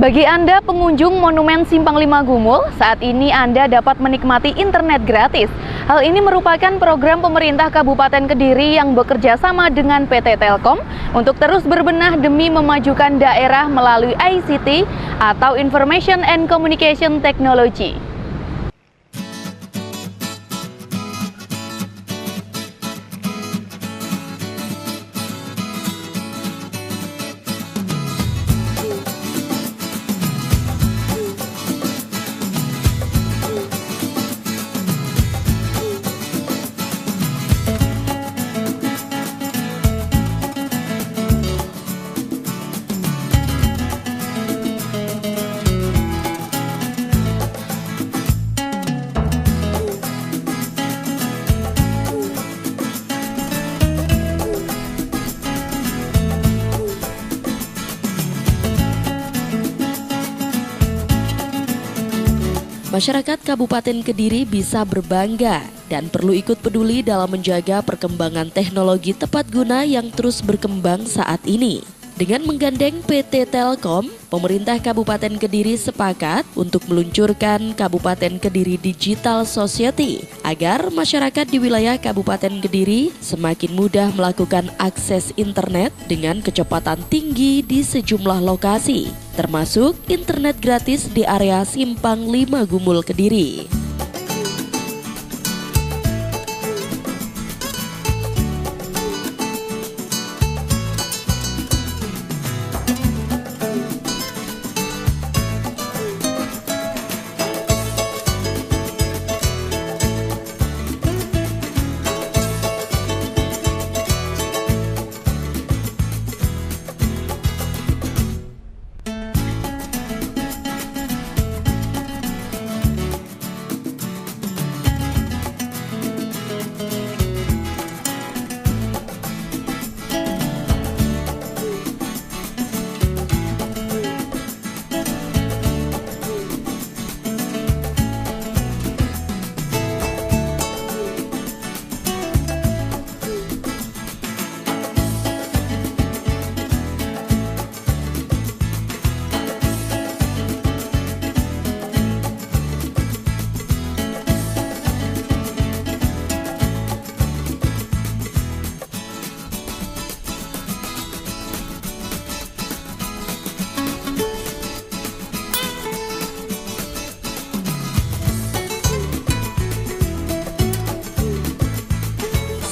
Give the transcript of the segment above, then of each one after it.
Bagi Anda pengunjung Monumen Simpang 5 Gumul, saat ini Anda dapat menikmati internet gratis. Hal ini merupakan program pemerintah Kabupaten Kediri yang bekerja sama dengan PT Telkom untuk terus berbenah demi memajukan daerah melalui ICT atau Information and Communication Technology. Masyarakat Kabupaten Kediri bisa berbangga dan perlu ikut peduli dalam menjaga perkembangan teknologi tepat guna yang terus berkembang saat ini. Dengan menggandeng PT Telkom, pemerintah Kabupaten Kediri sepakat untuk meluncurkan Kabupaten Kediri Digital Society agar masyarakat di wilayah Kabupaten Kediri semakin mudah melakukan akses internet dengan kecepatan tinggi di sejumlah lokasi, termasuk internet gratis di area Simpang 5 Gumul Kediri.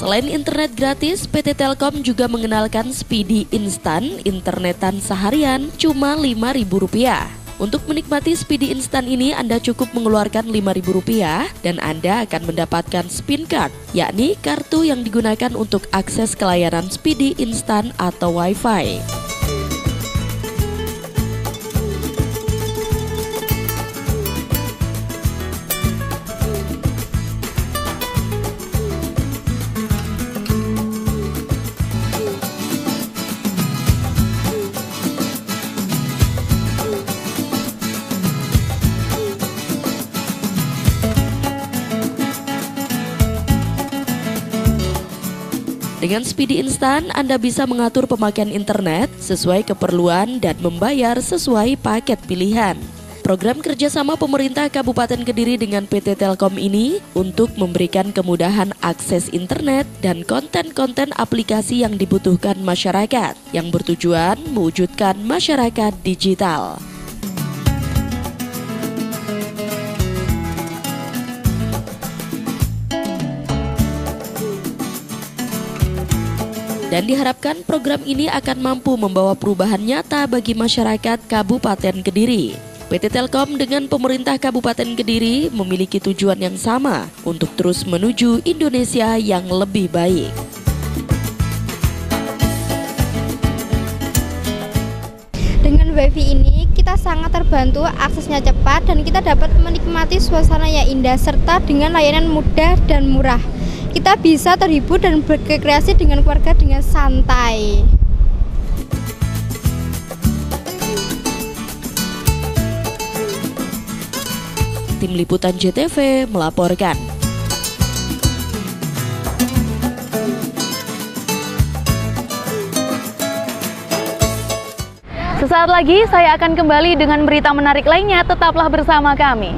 Selain internet gratis, PT Telkom juga mengenalkan Speedy Instan internetan seharian cuma Rp5.000. Untuk menikmati Speedy Instan ini Anda cukup mengeluarkan Rp5.000 dan Anda akan mendapatkan spin card, yakni kartu yang digunakan untuk akses ke layanan Speedy Instan atau Wi-Fi. Dengan Speedy Instan, Anda bisa mengatur pemakaian internet sesuai keperluan dan membayar sesuai paket pilihan. Program kerjasama pemerintah Kabupaten Kediri dengan PT Telkom ini untuk memberikan kemudahan akses internet dan konten-konten aplikasi yang dibutuhkan masyarakat, yang bertujuan mewujudkan masyarakat digital. Dan diharapkan program ini akan mampu membawa perubahan nyata bagi masyarakat Kabupaten Kediri. PT Telkom dengan pemerintah Kabupaten Kediri memiliki tujuan yang sama untuk terus menuju Indonesia yang lebih baik. Dengan WiFi ini kita sangat terbantu, aksesnya cepat dan kita dapat menikmati suasana yang indah serta dengan layanan mudah dan murah. Kita bisa terhibur dan berrekreasi dengan keluarga dengan santai. Tim Liputan JTV melaporkan. Sesaat lagi saya akan kembali dengan berita menarik lainnya, tetaplah bersama kami.